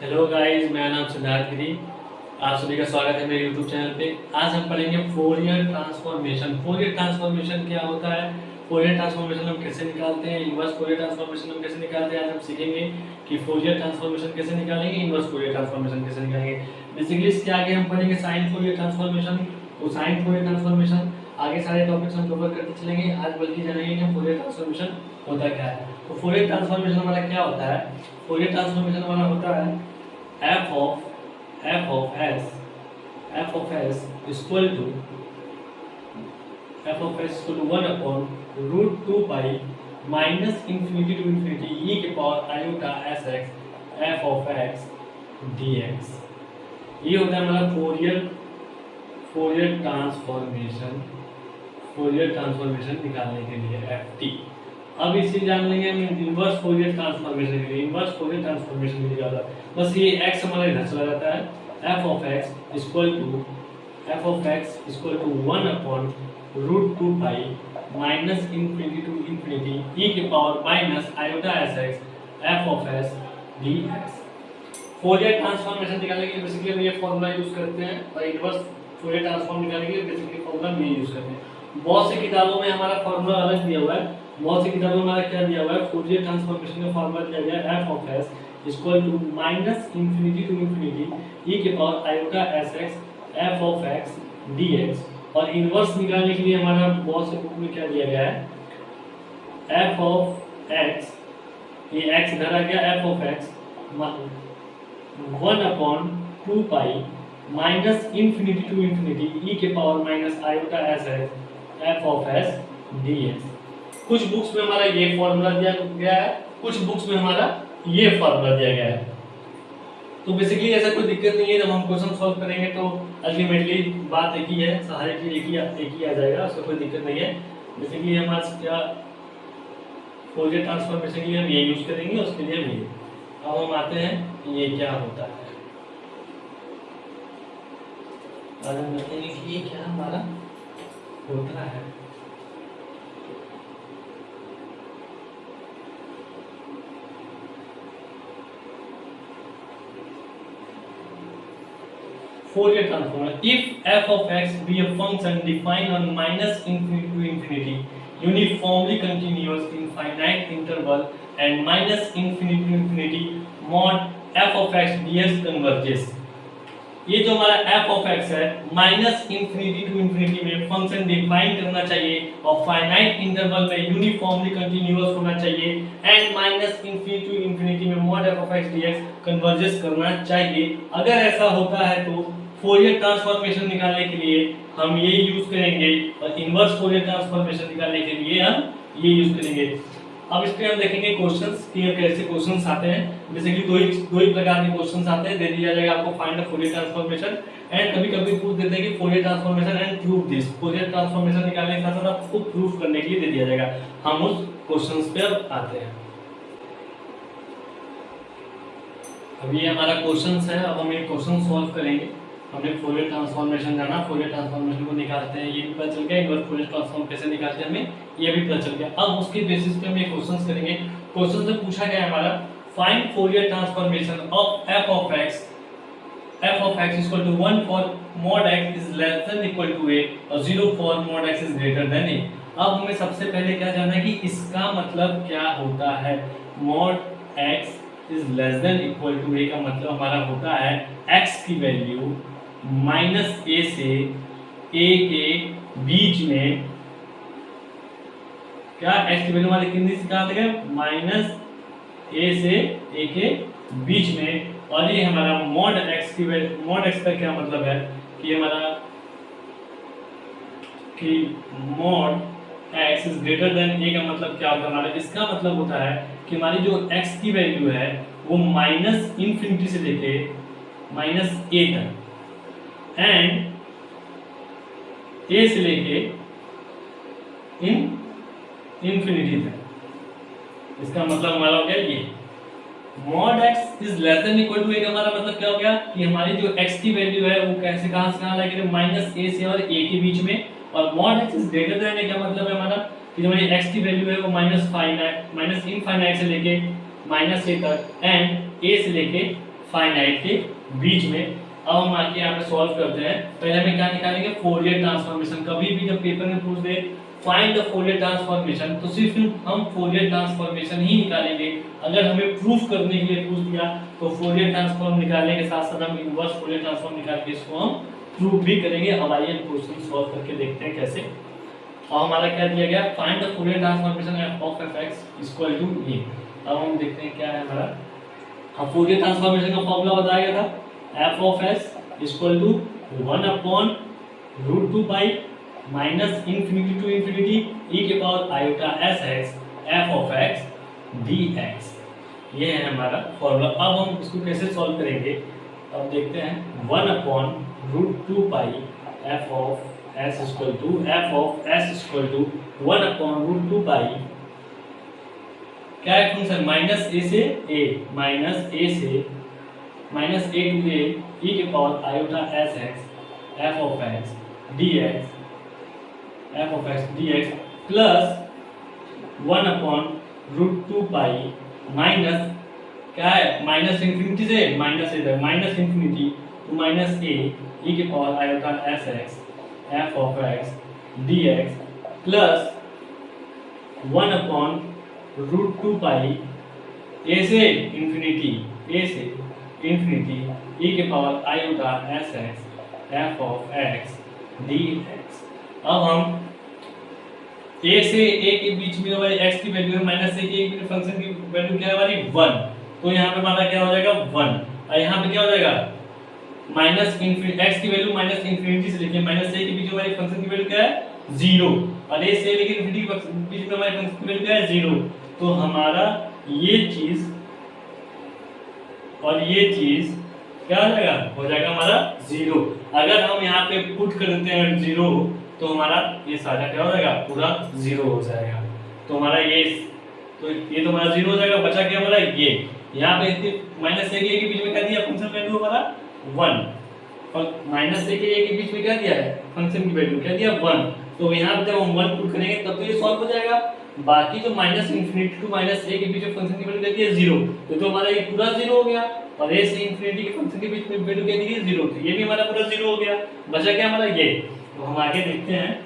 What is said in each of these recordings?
Hello guys, मेरा नाम सिद्धार्थ गिरी। आप सभी का स्वागत है मेरे यूट्यूब चैनल पे। आज हम पढ़ेंगे फोरियर ट्रांसफॉर्मेशन। फोरियर ट्रांसफॉर्मेशन क्या होता है, फोरियर ट्रांसफॉर्मेशन हम कैसे निकालते हैं, इनवर्स फोरियर ट्रांसफॉर्मेशन हम कैसे निकालते हैं। आज हम सीखेंगे कि फोरियर ट्रांसफॉर्मेशन कैसे निकालेंगे, इनवर्स फोरियर ट्रांसफॉर्मेशन कैसे निकालेंगे। बेसिकली इसके आगे हम पढ़ेंगे साइन फोरियर ट्रांसफॉर्मेशन। वो साइन फोरियर ट्रांसफॉर्मेशन आगे सारे टॉपिक्स हम कवर करते चलेंगे। आज बल्कि जानेंगे कि फोरियर ट्रांसफॉर्मेशन होता क्या है। तो फोरियर ट्रांसफॉर्मेशन हमारा क्या होता है, फोरियर ट्रांसफॉर्मेशन हमारा होता है f of s equal to 1 upon root 2 pi minus infinity to infinity e के power iota sx f of x dx। ये होता है हमारा फोरियर ट्रांसफॉर्मेशन निकालने के लिए ft। अब इसे जान लेंगे हम इनवर्स फोरियर ट्रांसफॉर्मेशन के लिए। इनवर्स फोरियर ट्रांसफॉर्मेशन के लिए क्या होता है, बस ये x हमारा इधर चला जाता है। f of x equal to 1 upon root 2 pi minus infinity to infinity e के power minus iota sx f of s dx। Fourier transformation निकालने के लिए बेसिकली हम ये फॉर्मूला यूज करते हैं, और इनवर्स फोरियर ट्रांसफॉर्म निकालने के लिए बेसिकली फॉर्मूला हम ये यूज करते हैं। बहुत सी किताबों में हमारा फॉर्मूला अलग दिया हुआ है। बहुत सी किताबों में हमारा क्या दिया हुआ है, फोरियर ट्रांसफॉर्मेशन का फॉर्मूला दिया गया है f of s equal to minus infinity to infinity e के power iota sx f of x dx। और इनवर्स निकालने के लिए हमारा बहुत से बुक में क्या दिया गया है, f of x, ये x इधर आ गया, f of x 1 upon 2 pi minus infinity to infinity e के power minus iota sx f of s dx। कुछ बुक्स में हमारा ये फॉर्मूला दिया गया है, कुछ बुक्स में हमारा ये फॉर्मूला दिया गया है। तो बेसिकली ऐसा कोई दिक्कत नहीं है, जब हम क्वेश्चन सॉल्व करेंगे तो अल्टीमेटली बात एक ही है, सहारे के एक ही आ जाएगा, उसका कोई दिक्कत नहीं है। बेसिकली हम आज क्या फोरियर ट्रांसफॉर्मेशन के लिए हम ये यूज करेंगे, उसके लिए हम ये। अब हम आते हैं ये क्या होता है, आज हम देखेंगे कि ये क्या हमारा होता है। Fourier transform: if f of x be a function defined on minus infinity to infinity, uniformly continuous in finite interval, and minus infinity to infinity mod f of x dx converges। ये जो हमारा f of x है, minus infinity to infinity में function define करना चाहिए, और finite interval में uniformly continuous होना चाहिए, and minus infinity to infinity में mod f of x dx converges करना चाहिए। अगर ऐसा होता है तो फोरियर ट्रांसफॉर्मेशन निकालने के लिए हम ये यूज करेंगे, और इनवर्स फोरियर ट्रांसफॉर्मेशन निकालने के लिए हम ये यूज करेंगे। अब इस पे हम देखेंगे क्वेश्चंस कि कैसे क्वेश्चंस आते हैं। बेसिकली दो ही प्रकार के क्वेश्चंस आते हैं। दे दिया जाएगा आपको find the Fourier transformation, and कभी-कभी पूछ देते हैं कि Fourier transformation and prove this. Fourier transformation निकालने के साथ-साथ आपको प्रूफ करने के लिए दे दिया जाएगा। हम उस क्वेश्चंस पे अब आते हैं। अब ये हमारा क्वेश्चंस है, अब हम ये क्वेश्चन सॉल्व करेंगे। हमने फोरियर ट्रांसफॉर्मेशन जाना, फोरियर ट्रांसफॉर्मेशन को निकालते हैं, ये भी पता चल गया। इनवर्स फोरियर ट्रांसफॉर्म कैसे निकालते हैं हमें ये भी पता चल गया। अब उसके बेसिस पे हम ये क्वेश्चंस करेंगे। क्वेश्चन से पूछा गया है हमारा, find Fourier transformation of f of x equal to 1 for mod x is less than equal to a और 0 for mod x is greater than a। अब हमें सबसे पहले क्या जानना है कि इसका मतलब क्या होता है। mod x is less than equal to a का मतलब हमारा होता है x की वैल्यू माइनस a से a के बीच में, क्या x की वैल्यू हमारी कितनी से कहाँ तक है, माइनस a से a के बीच में। और ये हमारा mod x की वैल्यू, mod x का क्या मतलब है कि हमारा कि mod x is greater than a का मतलब क्या होता है हमारा, इसका मतलब होता है कि हमारी जो x की वैल्यू है वो माइनस इन्फिनिटी से लेके माइनस a तक, एंड a से लेके इन्फिनिटी तक। इसका मतलब हमारा हो गया ये mod x is less than equal to a का हमारा मतलब क्या हो गया कि हमारी जो x की वैल्यू है वो कैसे कहां से कहां लाएंगे, माइनस a से और a के बीच में। और mod x is greater than a का मतलब है हमारा कि जो हमारी x की वैल्यू है वो माइनस इनफाइनाइट से लेके माइनस a तक, एंड a से लेके फाइनाइट के बीच में। अब हम आके यहाँ पे सॉल्व करते हैं। पहले हमें क्या निकालेंगे, फोरियर ट्रांसफॉर्मेशन। कभी भी जब पेपर में पूछ they find the Fourier transformation, तो सिर्फ हम फोरियर ट्रांसफॉर्मेशन ही निकालेंगे। अगर हमें प्रूफ करने के लिए पूछ दिया तो फोरियर ट्रांसफॉर्म निकालने के साथ साथ हम इनवर्स फोरियर ट्रांसफॉर्म निकाल के इसको हम प्रूफ भी करेंगे। अब आइए क्वेश्चन सॉल्व करके देखते हैं कैसे। अब हमारा क्या दिया गया, find the Fourier transformation of fx equal to ये। अब हम देखते हैं क्या है हमारा। अब फोरियर ट्रांसफॉर्मेशन का फॉर्मूला बताया गया था, f of s equal to 1 upon root 2 pi minus infinity to infinity e के power iota sx f of x dx। ये है हमारा फॉर्मूला। अब हम इसको कैसे सॉल्व करेंगे, अब देखते हैं। 1 upon root 2 pi f of s equal to 1 upon root 2 pi, क्या है फंक्शन, माइनस a से a, minus a to a e के power iota sx f of x dx plus 1 upon root 2 pi minus, क्या है, minus infinity से minus a तक, minus infinity to minus a e के power iota sx f of x dx plus 1 upon root 2 pi a से infinity e के power iota sx f of x dx। अब हम a से a के बीच में हमारी x की वैल्यू है, माइनस a के फंक्शन की वैल्यू क्या है हमारी 1, तो यहाँ पे हमारा क्या हो जाएगा 1, और यहाँ पे क्या हो जाएगा माइनस इंफिनिटी, x की वैल्यू माइनस इंफिनिटी से लेके माइनस a के बीच में हमारी फंक्शन की वैल्यू क्या है 0, और a से लेके इंफिनिटी के बीच में हमारी फंक्शन की वैल्यू क्या है 0। तो हमारा ये चीज और ये चीज क्या हो जाएगा हमारा 0। अगर हम यहाँ पे पुट कर देते हैं 0, तो हमारा ये सारा क्या हो जाएगा, पूरा 0 हो जाएगा। तो हमारा ये तो हमारा 0 हो जाएगा। बचा क्या हमारा ये, यहाँ पे माइनस a के बीच में क्या दिया फंक्शन वैल्यू हमारा 1, और माइनस a के बीच में क्या दिया है फंक्शन की वैल्यू क्या दिया 1। तो यहाँ पे जब हम 1 पुट करेंगे तब तो ये सॉल्व हो जाएगा। बाकी जो minus infinity to minus a के बीच में फंक्शन की वैल्यू क्या दी है 0, तो हमारा ये पूरा 0 हो गया, और a से इंफिनिटी के फंक्शन के बीच में वैल्यू क्या दी है 0, तो ये भी हमारा पूरा 0 हो गया। बचा क्या हमारा ये। तो हम आगे देखते हैं,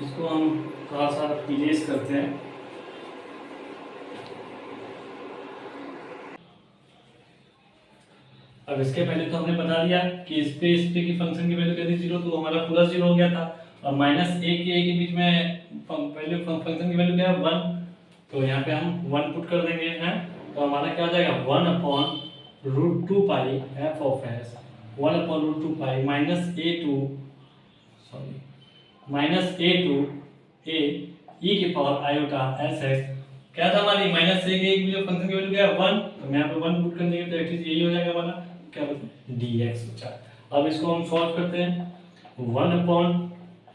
इसको हम थोड़ा सा इरेज करते हैं। अब इसके पहले तो हमने बता दिया कि इस पे की फंक्शन की वैल्यू क्या थी 0, तो हमारा पूरा 0 हो गया था। और माइनस a के बीच में वैल्यू फंक्शन की वैल्यू क्या है 1, तो यहाँ पे हम 1 पुट कर देंगे हैं, तो हमारा क्या हो जाएगा 1 upon root 2 pi f of s, 1 upon root 2 pi minus a to a e के पावर आयोटा sx। क्या था हमारी माइनस a के बीच में फंक्शन की वैल्यू क्या है 1, तो मैं यहाँ पे 1 पुट कर देंगे तो एटलीस्ट यही हो जाएगा हमारा क्या dx बचा। अब इसको हम सॉल्व करते हैं। 1 upon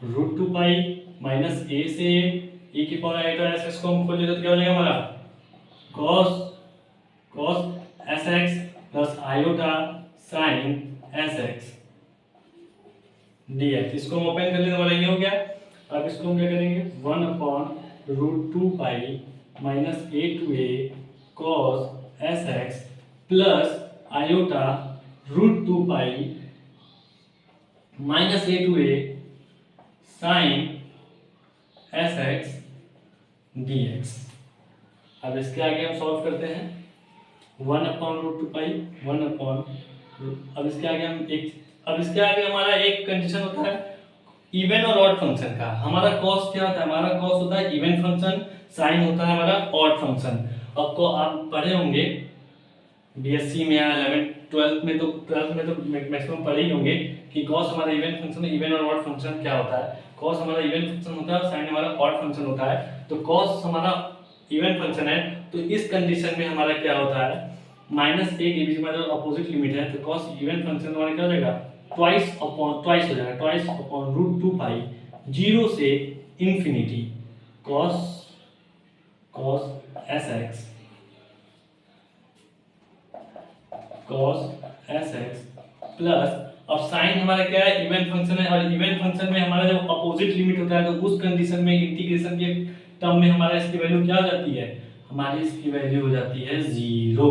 root 2 pi minus a से e की पावर आयोटा sx को हम खोल लेते तो क्या हो जाएगा हमारा cos sx plus iota sin sx dx। इसको हम ओपन कर लेते हमारा ये हो गया। अब इसको हम क्या करेंगे 1 upon root 2 pi minus a to a cos sx plus iota root 2 pi minus a to a sin sx dx। अब इसके आगे हम सॉल्व करते हैं 1 अपॉन रूट 2 पाई 1 अपॉन, अब इसके आगे हमारा एक कंडीशन होता है इवन और ऑड फंक्शन का। हमारा कॉस क्या होता है, हमारा कॉस होता है इवन फंक्शन, साइन होता है हमारा ऑड फंक्शन। अब को आप पढ़े होंगे बीएससी में या 12th में तो मैक्सिमम पढ़े ही होंगे कि कॉस हमारा इवन फंक्शन है, इवन और ऑड फंक्शन क्या होता है। कॉस हमारा इवन फंक्शन होता है और साइन हमारा ऑड फंक्शन होता है। तो कॉस हमारा इवन फंक्शन है, तो इस कंडीशन में हमारा क्या होता है माइनस a के बीच में जो अपोजिट लिमिट है, तो कॉस इवन फंक्शन हमारा क्या हो जाएगा ट्वाइस हो जाएगा, ट्वाइस अपॉन रूट 2 पाई 0 से इंफिनिटी cos sx प्लस, अब साइन हमारा क्या है इवन फंक्शन है, और इवन फंक्शन में हमारा जो अपोजिट लिमिट होता है तो उस कंडीशन में इंटीग्रेशन के टर्म में हमारा इसकी वैल्यू क्या हो जाती है हमारी इसकी वैल्यू हो जाती है 0।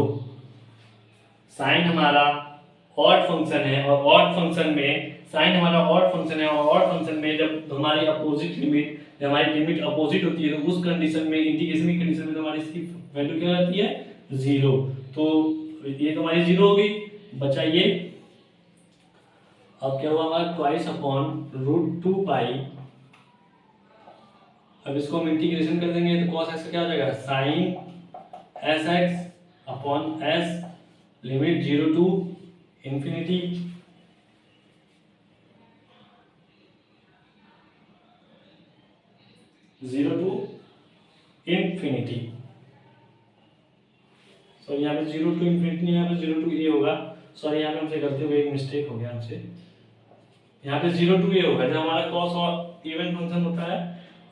साइन हमारा ऑड फंक्शन है और ऑड फंक्शन में साइन हमारा ऑड फंक्शन है और ऑड फंक्शन में जब हमारी अपोजिट लिमिट जब हमारी लिमिट अपोजिट होती है तो उस कंडीशन में इंटीग्रेशन की कंडीशन में तो हमारी इसकी वैल्यू क्या आती है 0। तो ये तो हमारी 0 हो गई। बचा ये, अब क्या हुआ हमारा ट्वाइस अपॉन रूट 2 पाई। अब इसको हम इंटीग्रेशन कर देंगे तो cos x का क्या हो जाएगा sine s x upon s limit 0 to infinity sorry यहाँ पे 0 टू इंफिनिटी नहीं, यहाँ पे 0 टू ए होगा। सॉरी यहाँ पे हमसे गलती हो गई, एक मिस्टेक हो गया हमसे। यहाँ पे 0 टू ए होगा। जब हमारा कॉस और इवन फंक्शन होता है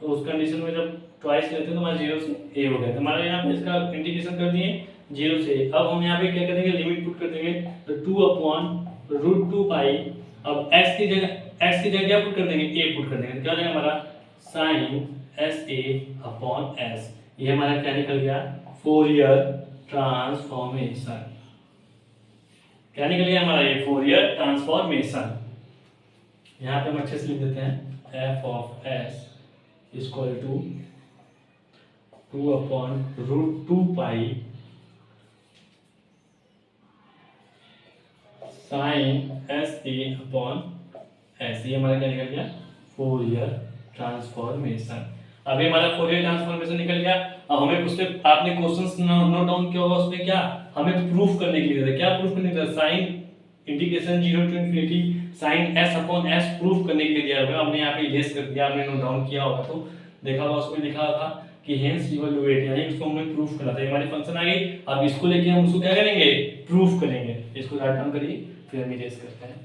तो उस कंडीशन में जब ट्वाइस लेते हैं तो हमारा 0 से ए हो गया। तो हमारे यहाँ पे इसका इंटीग्रेशन कर दिए 0 से। अब हम यहाँ पे क्या करेंगे, लिमिट पुट कर देंगे तो 2 अपॉन रूट 2 पाई। अब x की जगह क्या पुट कर देंगे, a पुट कर देंगे। क्या हो जाएगा हमारा sine S A upon s. ये हमारा क्या निकल गया, फोरियर ट्रांसफॉर्मेशन। क्या निकल गया हमारा ये फोरियर ट्रांसफॉर्मेशन। यहाँ पे हम अच्छे से लिख देते हैं f of s equal to 2 upon root 2 pi sine S A upon s. ये हमारा क्या निकल गया, फोरियर ट्रांसफॉर्मेशन। अभी हमारा फोरियर ट्रांसफॉर्मेशन निकल गया। अब हमें उसमें आपने क्वेश्चंस नोट डाउन किया होगा, उसमें क्या हमें प्रूफ करने के लिए क्या प्रूफ करने के लिए, sine integration 0 to infinity sine s upon s proof करने के लिए दिया हुआ है। हमने यहाँ पे इरेज कर दिया, आपने नोट डाउन किया होगा तो देखा होगा, उसमें लिखा था कि हेंस इवैल्यूएट, यानी इसको हमने प्रूफ करना था। हमारी फंक्शन आ गई। अब इसको लेके हम उसको क्या करेंगे, प्रूफ करेंगे। इसको राइट डाउन करिए, फिर हम इरेज करते हैं।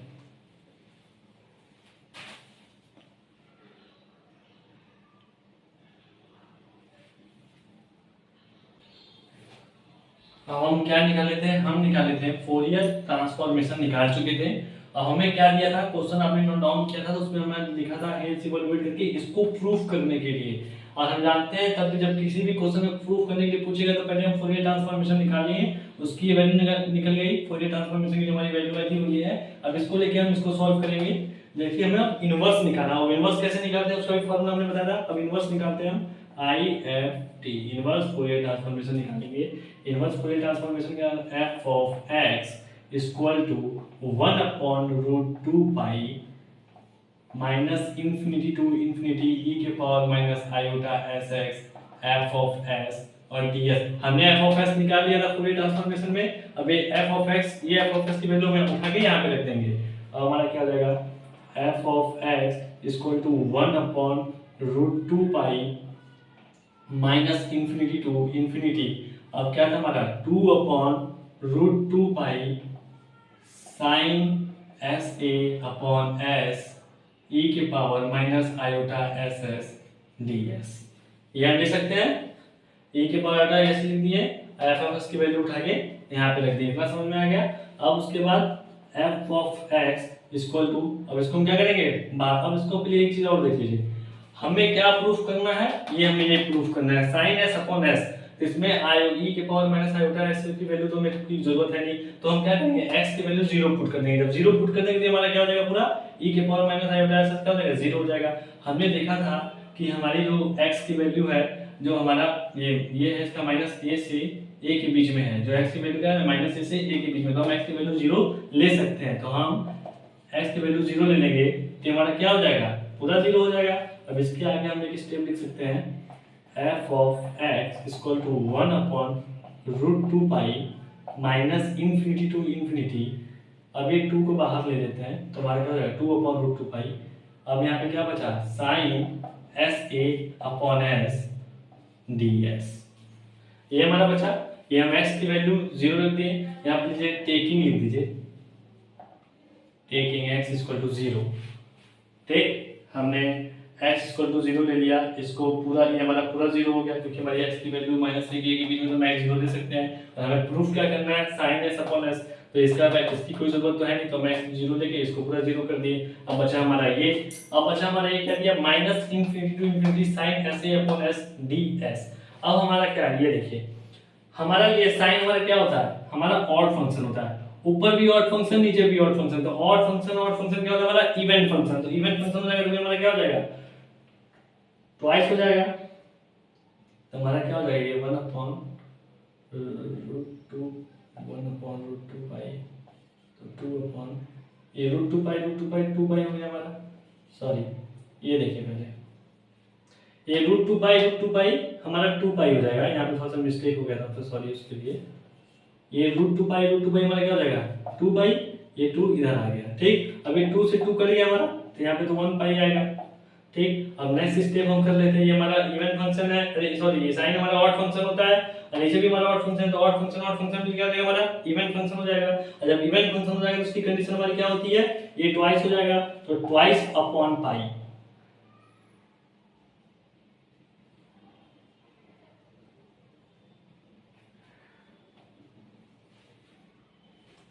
अब हम क्या निकाले थे, हम निकाले थे फोरियर ट्रांसफॉर्मेशन निकाल चुके थे। अब हमें क्या दिया था, क्वेश्चन आपने नोट डाउन किया था तो उसमें हमने लिखा था हेंस इवैल्यूएट करके इसको प्रूफ करने के लिए। और हम जानते हैं तब जब किसी भी क्वेश्चन में प्रूफ करने के लिए पूछेगा तो पहले हम फोरियर ट्रांसफॉर्मेशन निकालेंगे, उसकी वैल्यू निकल गई। फोरियर ट्रांसफॉर्मेशन की हमारी वैल्यू आई थी वो ये है। अब इसको लेके हम इसको सॉल्व करेंगे। देखिए हमें इनवर्स निकालना है। इनवर्स कैसे निकालते हैं उसका भी फॉर्मूला हमने बताया था। अब इनवर्स निकालते हैं हम, I F T inverse Fourier transformation निकालेंगे। इनवर्स फोरियर ट्रांसफॉर्मेशन का F of x equal to 1 upon root 2 pi minus infinity to infinity E के power minus iota S X F of S और D S. हमने F of S निकाल लिया था Fourier transformation में। अब ये एफ ऑफ एक्स, ये एफ ऑफ एक्स की वैल्यू में उठा के यहाँ पे रख देंगे। अब हमारा क्या हो जाएगा, F of x equal to 1 upon root 2 pi minus infinity to infinity. अब क्या था हमारा 2 upon root 2 pi sine S A upon S E के power minus iota S S D S. ये हम लिख सकते हैं, ई के पावर आयोटा एस लिख दिए, एफ ऑफ एस की वैल्यू उठा के यहाँ पे रख दी। इतना समझ में आ गया। अब उसके बाद f of x equal to, अब इसको हम क्या करेंगे, अब इसको पहले एक चीज और देख लीजिए, हमें क्या प्रूफ करना है, ये हमें ये प्रूफ करना है साइन एस अपॉन एस। इसमें ई के पावर माइनस आयोटा एस की वैल्यू तो हमें की जरूरत है नहीं, तो हम क्या करेंगे एक्स की वैल्यू 0 पुट कर देंगे। जब 0 पुट कर देंगे तो हमारा क्या हो जाएगा, पूरा ई के पावर माइनस आयोटा एस क्या हो जाएगा, 0 हो जाएगा। हमने देखा था कि हमारी जो एक्स की वैल्यू है, जो हमारा ये है इसका माइनस ए से ए के बीच में है, जो एक्स की वैल्यू क्या है माइनस ए से ए के बीच में, तो हम एक्स की वैल्यू 0 ले सकते हैं। तो हम एक्स की वैल्यू 0 ले लेंगे तो हमारा क्या हो जाएगा, पूरा 0 हो जाएगा। अब इसके आगे हम एक स्टेप लिख सकते हैं, f of x equal to 1 upon root 2 pi minus infinity to infinity. अब ये 2 को बाहर ले लेते हैं तो हमारा क्या हो जाएगा 2 अपॉन रूट 2 पाई। अब यहाँ पे क्या बचा, sine S A upon S D S. ये हमारा बचा। ये हम एक्स की वैल्यू 0 रख दिए, यहाँ पे लीजिए टेकिंग लिख दीजिए, टेकिंग एक्स इक्वल टू 0। ठीक, हमने x इक्वल टू 0 ले लिया, इसको पूरा, ये हमारा पूरा 0 हो गया क्योंकि हमारी x की वैल्यू माइनस से के बीच में तो मैं 0 ले सकते हैं। और हमें प्रूफ क्या करना है, साइन s अपॉन s, तो इसका इसकी कोई जरूरत तो है नहीं, तो मैं 0 लेके इसको पूरा 0 कर दिए। अब बचा हमारा ये, अब बचा हमारा ये क्या दिया, minus infinity to infinity sine s a upon s ds। अब हमारा क्या है, ये देखिए हमारा ये साइन हमारा क्या होता है, हमारा ऑड फंक्शन होता है, ऊपर भी ऑड फंक्शन नीचे भी ऑड फंक्शन, तो ऑड फंक्शन क्या होता है हमारा, इवेंट फंक्शन, तो इवेंट फंक्शन हो जाएगा तो हमारा क्या हो जाएगा, ट्वाइस हो जाएगा, तो हमारा क्या हो जाएगा ये 1 अपॉन रूट 2 पाई, तो 2 अपॉन ये रूट टू पाई 2 पाई हो गया हमारा, सॉरी ये देखिए पहले ये रूट टू पाई हमारा 2 पाई हो जाएगा, यहाँ पे थोड़ा सा मिस्टेक हो गया था तो सॉरी उसके लिए, ये रूट टू पाई हमारा क्या हो जाएगा 2 पाई, ये 2 इधर आ गया, ठीक। अब ये 2 से 2 कट गया हमारा, तो यहाँ पे तो 1 पाई आएगा, ठीक। अब नेक्स्ट स्टेप हम कर लेते हैं, ये हमारा इवन फंक्शन है, सॉरी ये साइन हमारा ऑड फंक्शन होता है, और नीचे भी हमारा ऑड फंक्शन, तो ऑड फंक्शन भी क्या हो जाएगा हमारा इवन फंक्शन हो जाएगा, और जब इवन फंक्शन हो जाएगा तो उसकी कंडीशन हमारी क्या होती है, ये ट्वाइस हो जाएगा, तो ट्वाइस अपॉन पाई,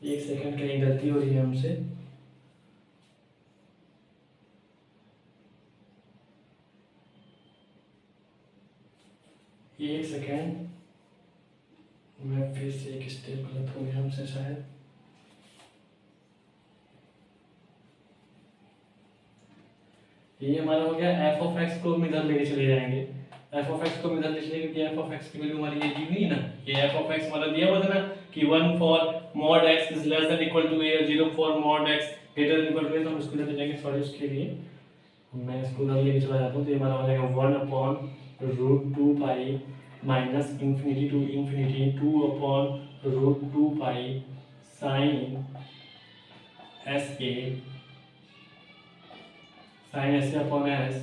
एक सेकंड कहीं गलती हो रही है हमसे, एक सेकंड, मैं फिर से एक स्टेप गलत हो गया हमसे शायद, ये हमारा हो गया एफ ऑफ एक्स को हम इधर लेके चले जाएंगे, एफ ऑफ एक्स को हम इधर ले चलेंगे क्योंकि एफ ऑफ एक्स की वैल्यू हमारी ये दी हुई है ना, ये एफ ऑफ एक्स हमारा दिया हुआ था ना कि 1 for mod x is less than equal to a, 0 for mod x greater than equal to a, तो हम इसको इधर ले जाएंगे, सॉरी उसके लिए मैं इसको उधर लेके चला जाता हूँ, तो ये हमारा हो जाएगा 1 upon root 2 pi minus infinity to infinity 2 upon root 2 pi sine S a sine s upon s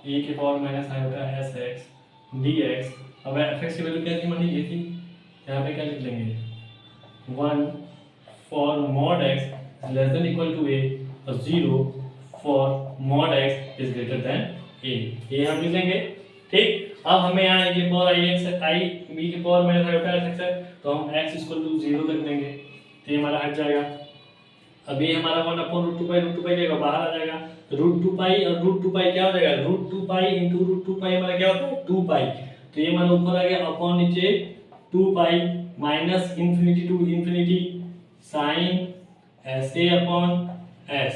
e के power minus iota S x d x. अब एफ एक्स की वैल्यू क्या थी हमारी, ये थी, यहाँ पे क्या लिख लेंगे 1 for mod X is less than equal to A और 0 for mod X is greater than A, ये हम लिख लेंगे, ठीक। अब हमें यहाँ e के पावर आई एक्स आई बी के power minus iota S x है, तो हम x इक्वल टू 0 रख देंगे, तो ये हमारा हट जाएगा। अब ये हमारा 1 अपॉन रूट टू पाई जाएगा, बाहर आ जाएगा, रूट 2 पाई और रूट 2 पाई क्या हो जाएगा, रूट 2 पाई इंटू रूट 2 पाई हमारा क्या होता है 2 पाई, तो ये हमारा ऊपर आ गया अपॉन नीचे 2 pi minus infinity to infinity sine S A upon s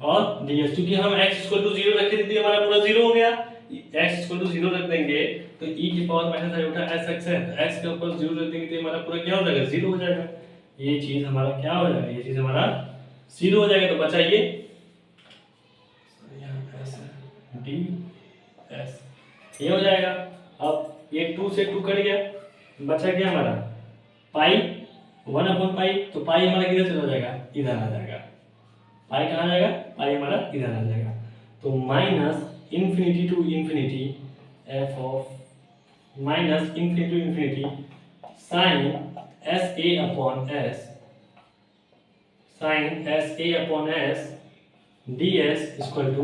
और ds, क्योंकि हम x इक्वल टू 0 रखे थे हमारा पूरा 0 हो गया, x इक्वल टू 0 रख देंगे तो e की power minus iota S x है, तो x के ऊपर 0 रख देंगे तो हमारा पूरा क्या हो जाएगा 0 हो जाएगा, ये चीज हमारा क्या हो जाएगा, ये चीज हमारा 0 हो जाएगा, तो बचा ये डी एस, ये हो जाएगा। अब ये 2 से 2 कट गया, बचा क्या हमारा पाई 1 अपॉन पाई, तो पाई हमारा किधर चला जाएगा, इधर आ जाएगा, पाई कहाँ जाएगा, पाई हमारा इधर आ जाएगा, तो minus infinity to infinity F of minus infinity to infinity sine S A upon S sine S A upon S D S equal to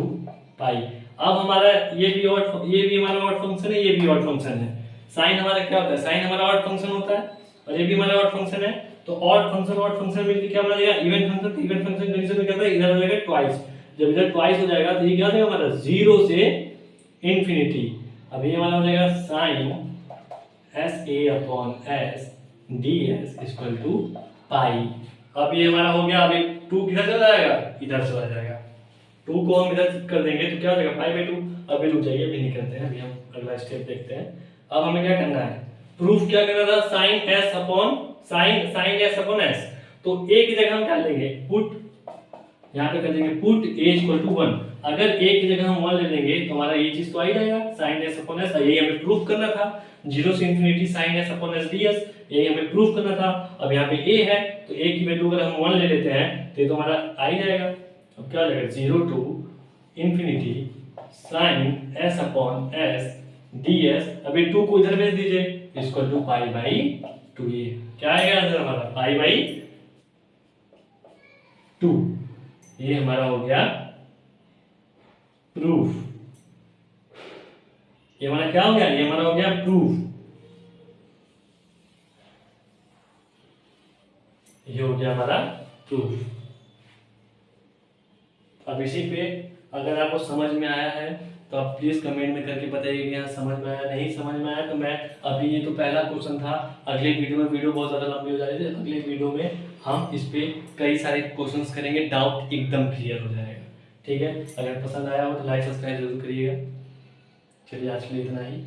pi. अब हमारा ये भी हमारा ऑड फंक्शन है, ये भी ऑड फंक्शन है, साइन हमारा क्या होता है, साइन हमारा ऑड फंक्शन होता है और ये भी हमारा ऑड फंक्शन है, तो ऑड फंक्शन मिलकर क्या बना जाएगा इवन फंक्शन, तो इवन फंक्शन कंडीशन में क्या होता है इधर हो जाएगा ट्वाइस, जब इधर ट्वाइस हो जाएगा तो ये क्या हो जाएगा हमारा 0 से इंफिनिटी, अब ये हमारा हो जाएगा sine S A upon S D S equal to pi. अब ये हमारा हो गया, अभी 2 किधर चला जाएगा, इधर चला जाएगा, 2 को हम इधर कर देंगे तो क्या हो जाएगा पाई बाई 2। अभी रुक जाइए, अभी नहीं करते हैं, अभी हम अगला स्टेप देखते हैं। अब हमें क्या करना है, प्रूफ क्या करना था, साइन एस अपॉन एस, तो ए की जगह हम क्या लेंगे पुट, यहाँ पे कर देंगे पुट ए इक्वल टू 1, अगर ए की जगह हम 1 ले लेंगे तो हमारा ये चीज तो आ ही जाएगा साइन एस अपॉन एस, यही हमें प्रूफ करना था, 0 से infinity sine s upon S D s, यही हमें प्रूफ करना था। अब यहाँ पे ए है तो ए की वैल्यू अगर हम 1 ले लेते हैं तो ये तो हमारा आ ही जाएगा, अब क्या हो जाएगा 0 to infinity sine s upon S D s, अभी 2 को इधर भेज दीजिए इक्वल टू पाई बाई 2, ये क्या आएगा आंसर हमारा पाई बाई 2, ये हमारा हो गया प्रूफ, ये हमारा क्या हो गया, ये हमारा हो गया प्रूफ, ये हो गया हमारा प्रूफ। अब इसी पे अगर आपको समझ में आया है तो आप प्लीज़ कमेंट में करके बताइए कि यहाँ समझ में आया, नहीं समझ में आया तो मैं अभी ये तो पहला क्वेश्चन था, अगले वीडियो में, वीडियो बहुत ज़्यादा लंबी हो जा रही थी, अगले वीडियो में हम इस पर कई सारे क्वेश्चंस करेंगे, डाउट एकदम क्लियर हो जाएगा। ठीक है, अगर पसंद आया हो तो लाइक सब्सक्राइब जरूर करिएगा। चलिए आज के लिए इतना ही।